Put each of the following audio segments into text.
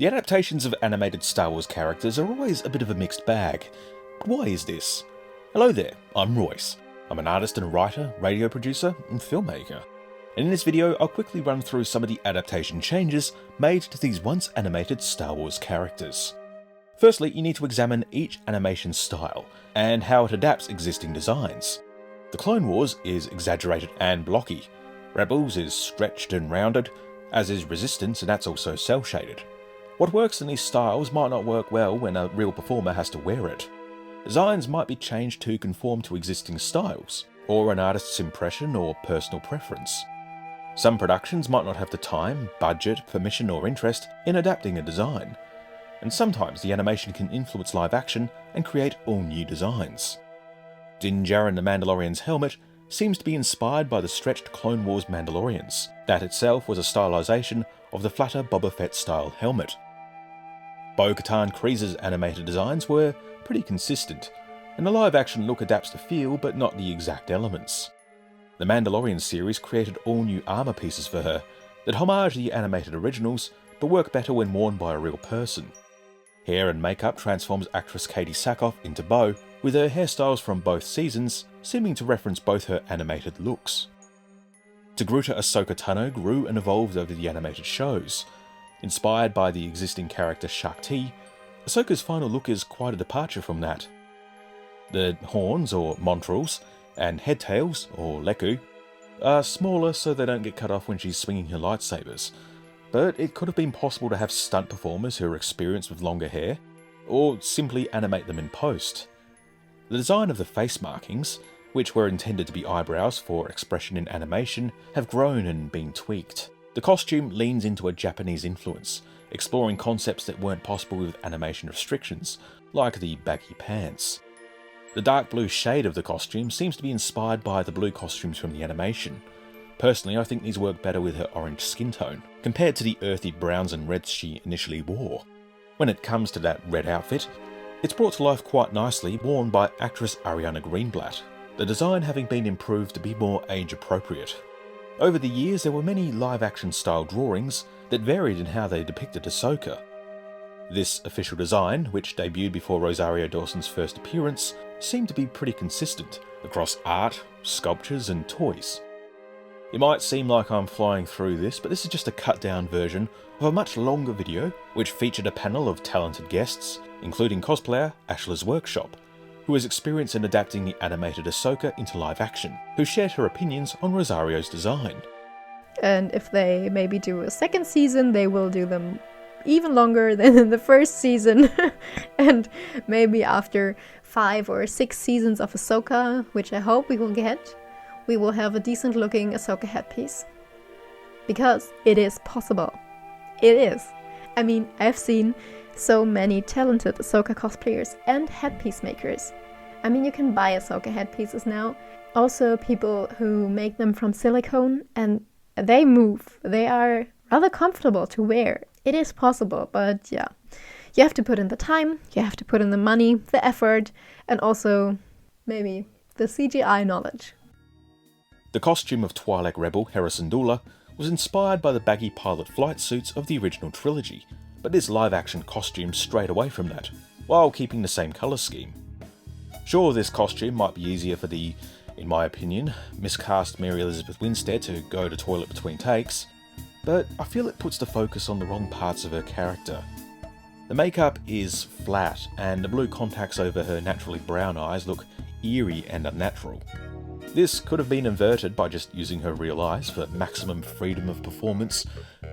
The adaptations of animated Star Wars characters are always a bit of a mixed bag. But why is this? Hello there, I'm Royce. I'm an artist and writer, radio producer, and filmmaker. And in this video, I'll quickly run through some of the adaptation changes made to these once animated Star Wars characters. Firstly, you need to examine each animation style and how it adapts existing designs. The Clone Wars is exaggerated and blocky. Rebels is stretched and rounded, as is Resistance, and that's also cel-shaded. What works in these styles might not work well when a real performer has to wear it. Designs might be changed to conform to existing styles, or an artist's impression or personal preference. Some productions might not have the time, budget, permission or interest in adapting a design, and sometimes the animation can influence live action and create all new designs. Din Djarin the Mandalorian's helmet seems to be inspired by the stretched Clone Wars Mandalorians. That itself was a stylisation of the flatter Boba Fett style helmet. Bo-Katan Kryze's animated designs were pretty consistent, and the live action look adapts to feel but not the exact elements. The Mandalorian series created all new armour pieces for her that homage the animated originals but work better when worn by a real person. Hair and makeup transforms actress Katie Sackhoff into Bo, with her hairstyles from both seasons seeming to reference both her animated looks. Togruta Ahsoka Tano grew and evolved over the animated shows. Inspired by the existing character Shakti, Ahsoka's final look is quite a departure from that. The horns, or montrals, and head tails, or leku, are smaller so they don't get cut off when she's swinging her lightsabers, but it could have been possible to have stunt performers who are experienced with longer hair, or simply animate them in post. The design of the face markings, which were intended to be eyebrows for expression in animation, have grown and been tweaked. The costume leans into a Japanese influence, exploring concepts that weren't possible with animation restrictions, like the baggy pants. The dark blue shade of the costume seems to be inspired by the blue costumes from the animation. Personally, I think these work better with her orange skin tone, compared to the earthy browns and reds she initially wore. When it comes to that red outfit, it's brought to life quite nicely, worn by actress Ariana Greenblatt, the design having been improved to be more age-appropriate. Over the years, there were many live-action style drawings that varied in how they depicted Ahsoka. This official design, which debuted before Rosario Dawson's first appearance, seemed to be pretty consistent across art, sculptures and toys. It might seem like I'm flying through this, but this is just a cut-down version of a much longer video which featured a panel of talented guests, including cosplayer Ashla's Workshop, who has experience in adapting the animated Ahsoka into live action, who shared her opinions on Rosario's design. And if they maybe do a second season, they will do them even longer than in the first season. And maybe after 5 or 6 seasons of Ahsoka, which I hope we will get, we will have a decent looking Ahsoka headpiece. Because it is possible. It is. I mean, I've seen so many talented Ahsoka cosplayers and headpiece makers. I mean, you can buy Ahsoka headpieces now. Also, people who make them from silicone, and they move. They are rather comfortable to wear. It is possible, but yeah. You have to put in the time, you have to put in the money, the effort, and also maybe the CGI knowledge. The costume of Twi'lek rebel Jacen Syndulla was inspired by the baggy pilot flight suits of the original trilogy, but this live-action costume strayed away from that, while keeping the same colour scheme. Sure, this costume might be easier for the, in my opinion, miscast Mary Elizabeth Winstead to go to toilet between takes, but I feel it puts the focus on the wrong parts of her character. The makeup is flat, and the blue contacts over her naturally brown eyes look eerie and unnatural. This could have been inverted by just using her real eyes for maximum freedom of performance,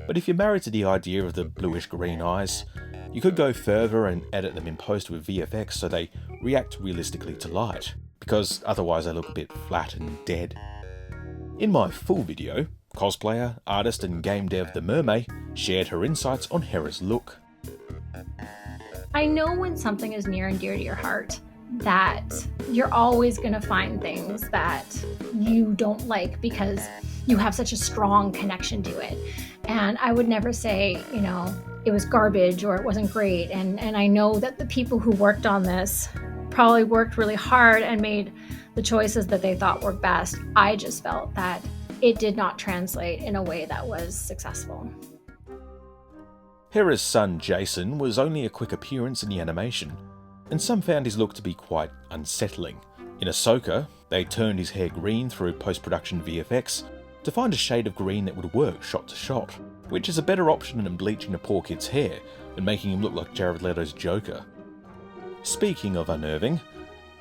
but if you're married to the idea of the bluish-green eyes, you could go further and edit them in post with VFX so they react realistically to light, because otherwise they look a bit flat and dead. In my full video, cosplayer, artist and game dev The Mermaid shared her insights on Hera's look. I know when something is near and dear to your heart, that you're always going to find things that you don't like because you have such a strong connection to it. And I would never say, it was garbage or it wasn't great. And I know that the people who worked on this probably worked really hard and made the choices that they thought were best. I just felt that it did not translate in a way that was successful. Hera's son Jacen was only a quick appearance in the animation, and some found his look to be quite unsettling. In Ahsoka, they turned his hair green through post-production VFX to find a shade of green that would work shot to shot, which is a better option than bleaching a poor kid's hair and making him look like Jared Leto's Joker. Speaking of unnerving,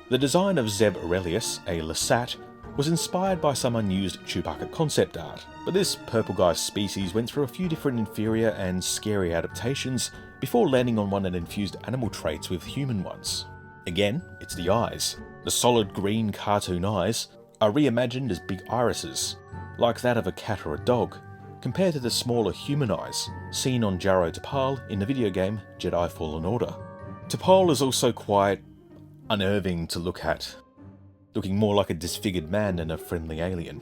the design of Zeb Orrelios, a Loth-cat, was inspired by some unused Chewbacca concept art, but this purple guy's species went through a few different inferior and scary adaptations before landing on one that infused animal traits with human ones. Again, it's the eyes. The solid green cartoon eyes are reimagined as big irises, like that of a cat or a dog, compared to the smaller human eyes seen on Jaro Tapal in the video game Jedi Fallen Order. Tapal is also quite unnerving to look at, looking more like a disfigured man than a friendly alien.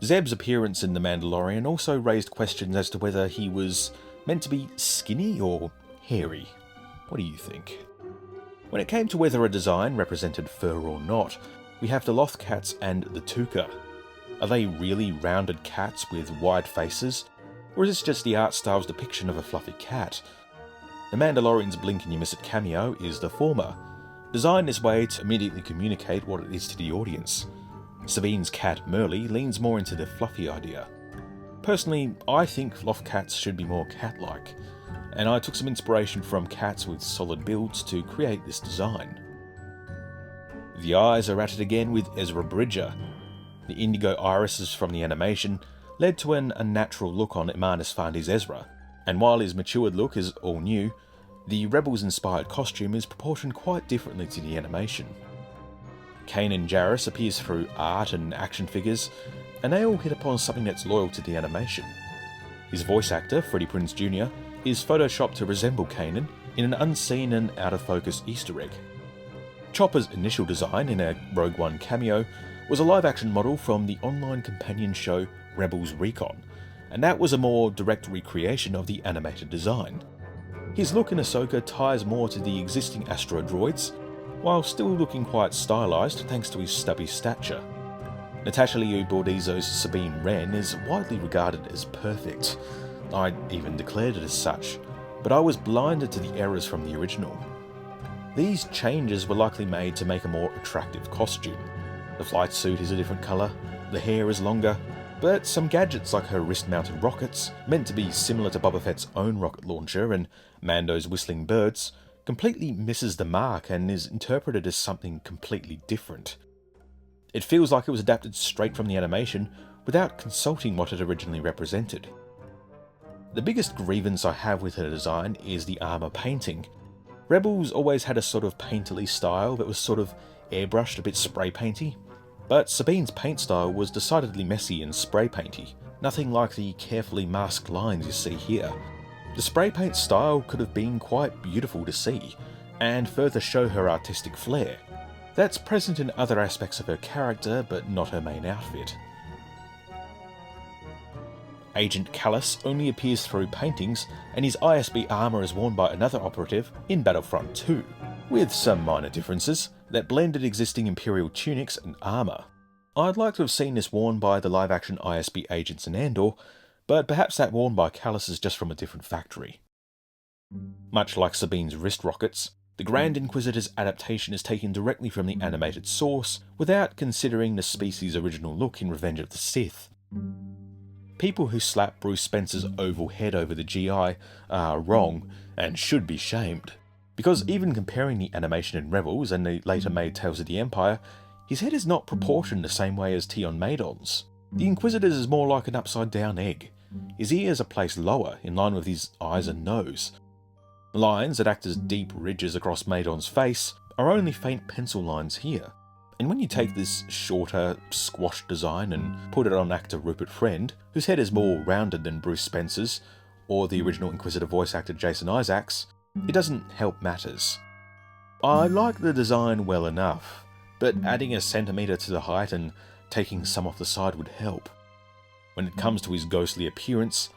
Zeb's appearance in The Mandalorian also raised questions as to whether he was meant to be skinny or hairy. What do you think? When it came to whether a design represented fur or not, we have the Loth-cats and the Tuka. Are they really rounded cats with wide faces, or is this just the art style's depiction of a fluffy cat? The Mandalorian's blink and you miss it cameo is the former, designed this way to immediately communicate what it is to the audience. Sabine's cat Merle leans more into the fluffy idea. Personally, I think Loth-cats should be more cat-like, and I took some inspiration from cats with solid builds to create this design. The eyes are at it again with Ezra Bridger. The indigo irises from the animation led to an unnatural look on Iman Esfandi's Ezra, and while his matured look is all new, the Rebels-inspired costume is proportioned quite differently to the animation. Kanan Jarrus appears through art and action figures, and they all hit upon something that's loyal to the animation. His voice actor, Freddie Prinze Jr., is photoshopped to resemble Kanan in an unseen and out-of-focus Easter egg. Chopper's initial design in a Rogue One cameo was a live-action model from the online companion show Rebels Recon, and that was a more direct recreation of the animated design. His look in Ahsoka ties more to the existing Astro droids, while still looking quite stylised thanks to his stubby stature. Natasha Liu Bordizzo's Sabine Wren is widely regarded as perfect. I even declared it as such, but I was blinded to the errors from the original. These changes were likely made to make a more attractive costume. The flight suit is a different colour, the hair is longer, but some gadgets like her wrist-mounted rockets, meant to be similar to Boba Fett's own rocket launcher and Mando's whistling birds, completely misses the mark and is interpreted as something completely different. It feels like it was adapted straight from the animation without consulting what it originally represented. The biggest grievance I have with her design is the armour painting. Rebels always had a sort of painterly style that was sort of airbrushed, a bit spray painty, but Sabine's paint style was decidedly messy and spray painty, nothing like the carefully masked lines you see here. The spray paint style could have been quite beautiful to see, and further show her artistic flair. That's present in other aspects of her character, but not her main outfit. Agent Kallus only appears through paintings, and his ISB armour is worn by another operative in Battlefront 2, with some minor differences that blended existing Imperial tunics and armour. I'd like to have seen this worn by the live-action ISB agents in Andor, but perhaps that worn by Kallus is just from a different factory. Much like Sabine's wrist rockets, the Grand Inquisitor's adaptation is taken directly from the animated source without considering the species' original look in Revenge of the Sith. People who slap Bruce Spencer's oval head over the GI are wrong and should be shamed, because even comparing the animation in Rebels and the later made Tales of the Empire, his head is not proportioned the same way as Tion Maydon's. The Inquisitor's is more like an upside-down egg. His ears are placed lower, in line with his eyes and nose. Lines that act as deep ridges across Maydon's face are only faint pencil lines here. And when you take this shorter, squashed design and put it on actor Rupert Friend, whose head is more rounded than Bruce Spencer's, or the original Inquisitor voice actor Jason Isaacs, it doesn't help matters. I like the design well enough, but adding a centimetre to the height and taking some off the side would help. When it comes to his ghostly appearance,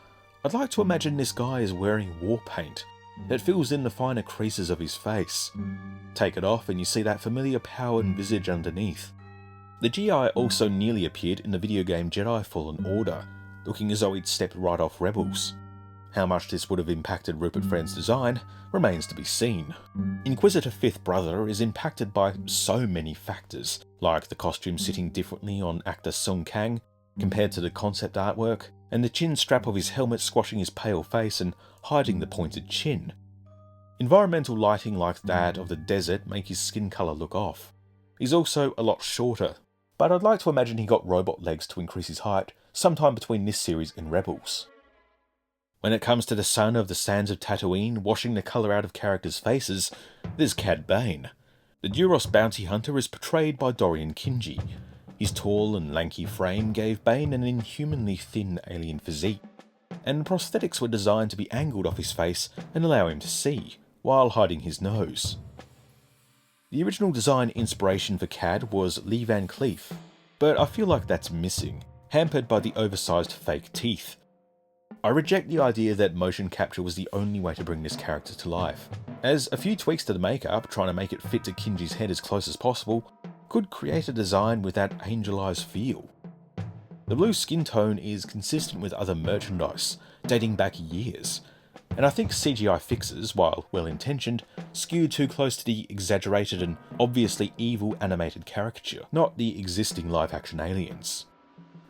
I'd like to imagine this guy is wearing war paint that fills in the finer creases of his face. Take it off and you see that familiar powered visage underneath. The GI also nearly appeared in the video game Jedi Fallen Order, looking as though he'd stepped right off Rebels. How much this would have impacted Rupert Friend's design remains to be seen. Inquisitor Fifth Brother is impacted by so many factors, like the costume sitting differently on actor Sung Kang compared to the concept artwork, and the chin strap of his helmet squashing his pale face and hiding the pointed chin. Environmental lighting like that of the desert make his skin colour look off. He's also a lot shorter, but I'd like to imagine he got robot legs to increase his height sometime between this series and Rebels. When it comes to the son of the sands of Tatooine washing the colour out of characters' faces, there's Cad Bane. The Duros bounty hunter is portrayed by Dorian Kinji. His tall and lanky frame gave Bane an inhumanly thin alien physique, and prosthetics were designed to be angled off his face and allow him to see, while hiding his nose. The original design inspiration for Cad was Lee Van Cleef, but I feel like that's missing, hampered by the oversized fake teeth. I reject the idea that motion capture was the only way to bring this character to life, as a few tweaks to the makeup, trying to make it fit to Kinji's head as close as possible, could create a design with that angelized feel. The blue skin tone is consistent with other merchandise, dating back years, and I think CGI fixes, while well-intentioned, skew too close to the exaggerated and obviously evil animated caricature, not the existing live-action aliens.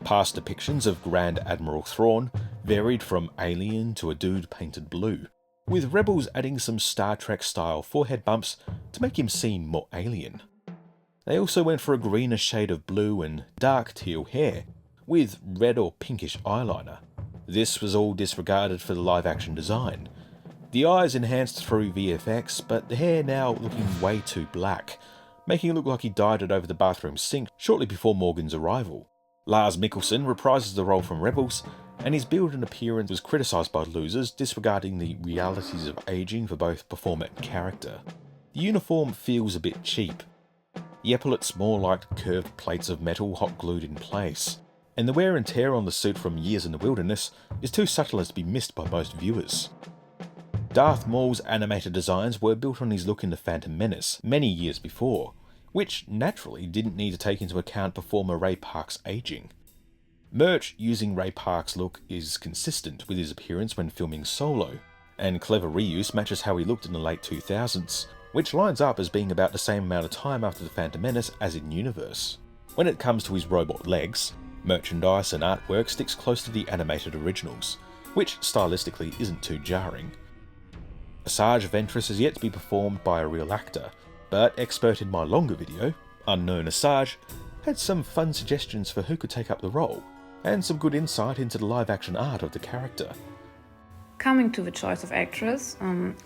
Past depictions of Grand Admiral Thrawn varied from alien to a dude painted blue, with Rebels adding some Star Trek-style forehead bumps to make him seem more alien. They also went for a greenier shade of blue and dark teal hair, with red or pinkish eyeliner. This was all disregarded for the live-action design. The eyes enhanced through VFX, but the hair now looking way too black, making it look like he dyed it over the bathroom sink shortly before Morgan's arrival. Lars Mikkelsen reprises the role from Rebels, and his build and appearance was criticised by losers, disregarding the realities of aging for both performer and character. The uniform feels a bit cheap. The epaulets more like curved plates of metal hot glued in place, and the wear and tear on the suit from years in the wilderness is too subtle as to be missed by most viewers. Darth Maul's animated designs were built on his look in The Phantom Menace many years before, which naturally didn't need to take into account performer Ray Park's aging. Merch using Ray Park's look is consistent with his appearance when filming Solo, and clever reuse matches how he looked in the late 2000s, which lines up as being about the same amount of time after The Phantom Menace as in universe. When it comes to his robot legs, merchandise and artwork sticks close to the animated originals, which stylistically isn't too jarring. Asajj Ventress is yet to be performed by a real actor, but expert in my longer video, Unknown Asajj, had some fun suggestions for who could take up the role, and some good insight into the live-action art of the character. Coming to the choice of actress,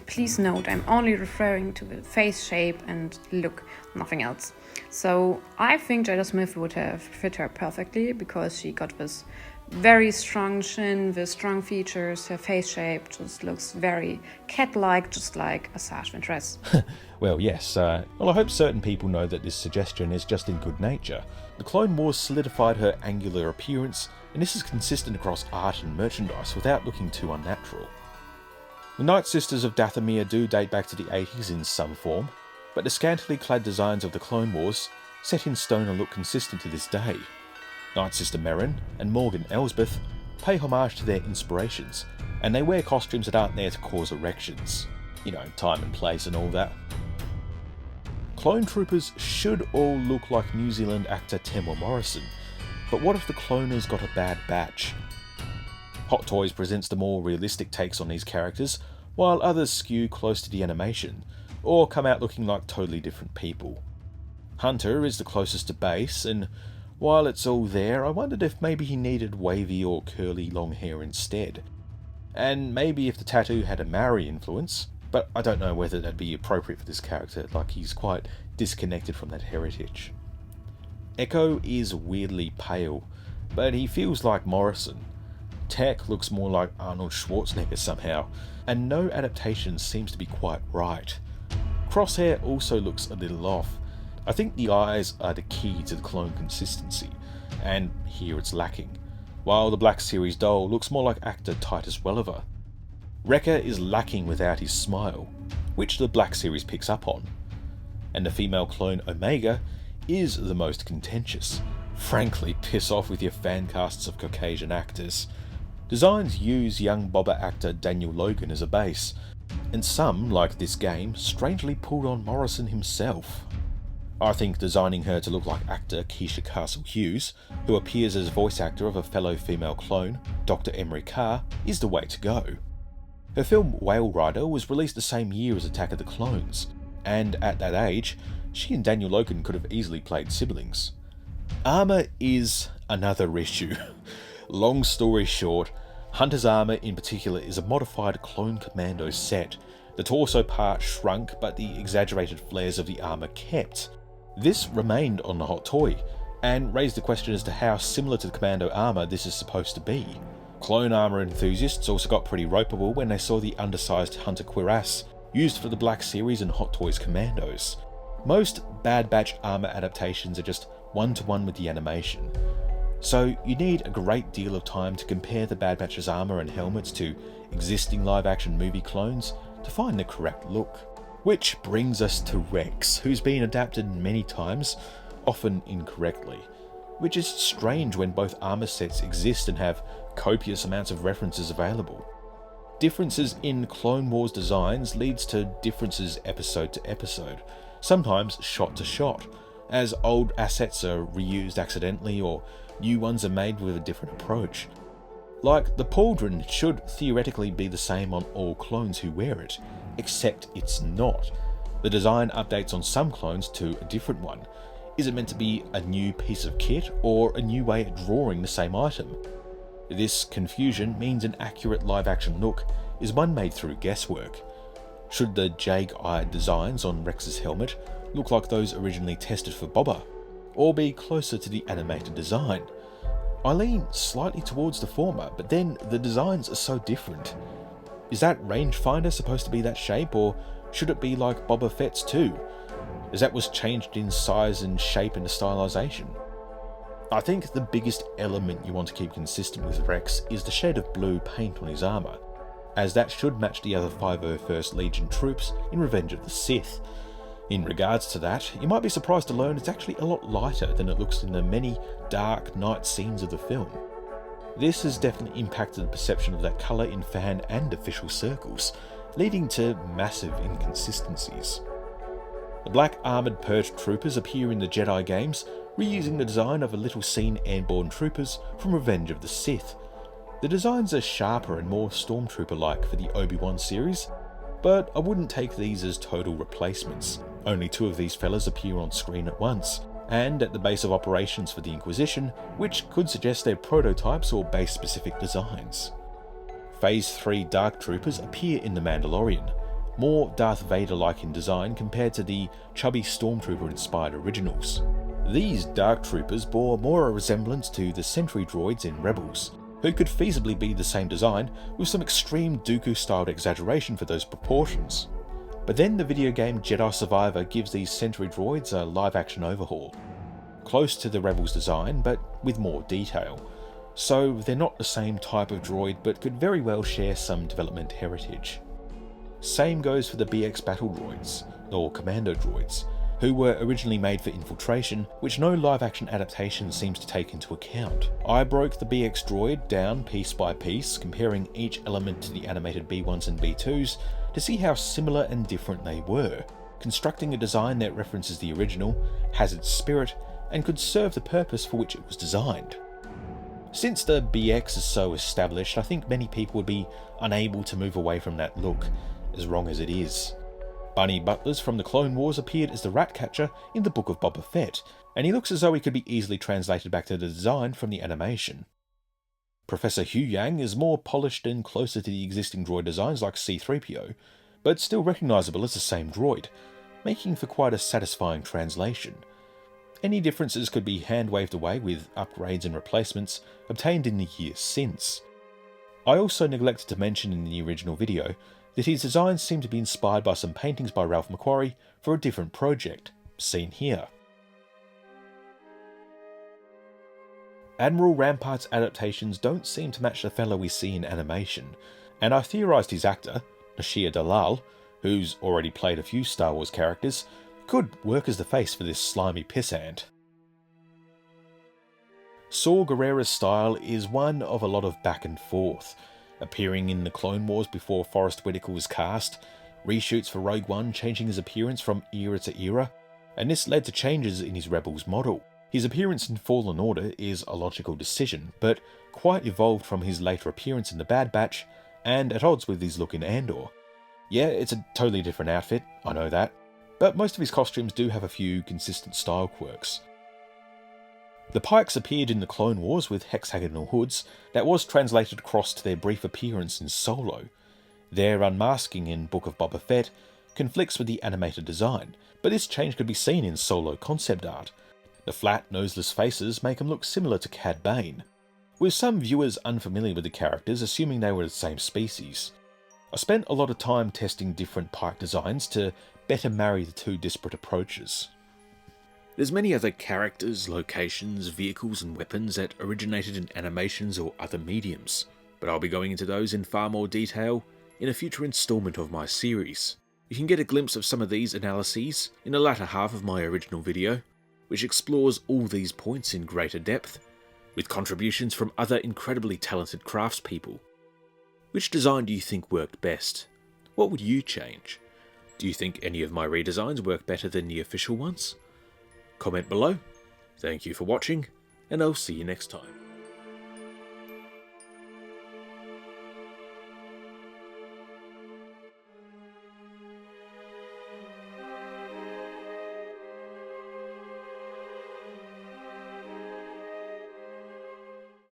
please note I'm only referring to the face shape and look, nothing else. So I think Jada Smith would have fit her perfectly, because she got this very strong chin with strong features. Her face shape just looks very cat-like, just like Asajj Ventress. Well, yes. I hope certain people know that this suggestion is just in good nature. The Clone Wars solidified her angular appearance, and this is consistent across art and merchandise without looking too unnatural. The Nightsisters of Dathomir do date back to the 80s in some form, but the scantily clad designs of the Clone Wars set in stone and look consistent to this day. Nightsister Merrin and Morgan Elsbeth pay homage to their inspirations, and they wear costumes that aren't there to cause erections. You know, time and place and all that. Clone troopers should all look like New Zealand actor Temwa Morrison, but what if the cloners got a bad batch? Hot Toys presents the more realistic takes on these characters, while others skew close to the animation, or come out looking like totally different people. Hunter is the closest to base, and while it's all there, I wondered if maybe he needed wavy or curly long hair instead. And maybe if the tattoo had a Maori influence, but I don't know whether that'd be appropriate for this character, like he's quite disconnected from that heritage. Echo is weirdly pale, but he feels like Morrison. Tech looks more like Arnold Schwarzenegger somehow, and no adaptation seems to be quite right. Crosshair also looks a little off. I think the eyes are the key to the clone consistency, and here it's lacking, while the Black Series doll looks more like actor Titus Welliver. Wrecker is lacking without his smile, which the Black Series picks up on, and the female clone Omega is the most contentious. Frankly, piss off with your fan casts of Caucasian actors. Designs use young Boba actor Daniel Logan as a base, and some, like this game, strangely pulled on Morrison himself. I think designing her to look like actor Keisha Castle-Hughes, who appears as voice actor of a fellow female clone, Dr. Emery Carr, is the way to go. Her film Whale Rider was released the same year as Attack of the Clones, and at that age, she and Daniel Logan could have easily played siblings. Armour is another issue. Long story short, Hunter's armour in particular is a modified clone commando set. The torso part shrunk, but the exaggerated flares of the armour kept. This remained on the hot toy, and raised the question as to how similar to the commando armour this is supposed to be. Clone armour enthusiasts also got pretty ropeable when they saw the undersized Hunter cuirass used for the Black Series and Hot Toys commandos. Most Bad Batch armour adaptations are just one-to-one with the animation, so you need a great deal of time to compare the Bad Batch's armour and helmets to existing live-action movie clones to find the correct look. Which brings us to Rex, who's been adapted many times, often incorrectly, which is strange when both armour sets exist and have copious amounts of references available. Differences in Clone Wars designs leads to differences episode to episode, sometimes shot to shot, as old assets are reused accidentally or new ones are made with a different approach. Like, the pauldron should theoretically be the same on all clones who wear it, except it's not. The design updates on some clones to a different one. Is it meant to be a new piece of kit or a new way of drawing the same item? This confusion means an accurate live-action look is one made through guesswork. Should the jade-eyed designs on Rex's helmet look like those originally tested for Boba, or be closer to the animated design? I lean slightly towards the former, but then the designs are so different. Is that rangefinder supposed to be that shape, or should it be like Boba Fett's too, as that was changed in size and shape and stylization? I think the biggest element you want to keep consistent with Rex is the shade of blue paint on his armour, as that should match the other 501st Legion troops in Revenge of the Sith. In regards to that, you might be surprised to learn it's actually a lot lighter than it looks in the many dark night scenes of the film. This has definitely impacted the perception of that colour in fan and official circles, leading to massive inconsistencies. The black armoured Purge troopers appear in the Jedi games, reusing the design of a little seen airborne troopers from Revenge of the Sith. The designs are sharper and more Stormtrooper-like for the Obi-Wan series, but I wouldn't take these as total replacements. Only two of these fellas appear on screen at once, and at the base of operations for the Inquisition, which could suggest they're prototypes or base-specific designs. Phase 3 Dark Troopers appear in The Mandalorian, more Darth Vader-like in design compared to the chubby Stormtrooper-inspired originals. These Dark Troopers bore more a resemblance to the Sentry droids in Rebels, who could feasibly be the same design with some extreme Dooku-styled exaggeration for those proportions. But then the video game Jedi Survivor gives these Sentry droids a live-action overhaul, close to the Rebels design but with more detail, so they're not the same type of droid but could very well share some development heritage. Same goes for the BX battle droids, or commando droids, who were originally made for infiltration, which no live-action adaptation seems to take into account. I broke the BX droid down piece by piece, comparing each element to the animated B1s and B2s to see how similar and different they were, constructing a design that references the original, has its spirit, and could serve the purpose for which it was designed. Since the BX is so established, I think many people would be unable to move away from that look, as wrong as it is. Bunny Butlers from the Clone Wars appeared as the Ratcatcher in the Book of Boba Fett, and he looks as though he could be easily translated back to the design from the animation. Professor Huyang is more polished and closer to the existing droid designs like C-3PO, but still recognisable as the same droid, making for quite a satisfying translation. Any differences could be hand-waved away with upgrades and replacements obtained in the years since. I also neglected to mention in the original video that his designs seem to be inspired by some paintings by Ralph McQuarrie for a different project, seen here. Admiral Rampart's adaptations don't seem to match the fellow we see in animation, and I theorised his actor, Nashir Dalal, who's already played a few Star Wars characters, could work as the face for this slimy pissant. Saw Gerrera's style is one of a lot of back and forth, appearing in the Clone Wars before Forrest Whitaker was cast, reshoots for Rogue One changing his appearance from era to era, and this led to changes in his Rebels model. His appearance in Fallen Order is a logical decision, but quite evolved from his later appearance in The Bad Batch, and at odds with his look in Andor. Yeah, it's a totally different outfit, I know that, but most of his costumes do have a few consistent style quirks. The Pikes appeared in the Clone Wars with hexagonal hoods that was translated across to their brief appearance in Solo. Their unmasking in Book of Boba Fett conflicts with the animated design, but this change could be seen in Solo concept art. The flat, noseless faces make them look similar to Cad Bane, with some viewers unfamiliar with the characters assuming they were the same species. I spent a lot of time testing different Pike designs to better marry the two disparate approaches. There's many other characters, locations, vehicles and weapons that originated in animations or other mediums, but I'll be going into those in far more detail in a future instalment of my series. You can get a glimpse of some of these analyses in the latter half of my original video, which explores all these points in greater depth, with contributions from other incredibly talented craftspeople. Which design do you think worked best? What would you change? Do you think any of my redesigns work better than the official ones? Comment below. Thank you for watching, and I'll see you next time.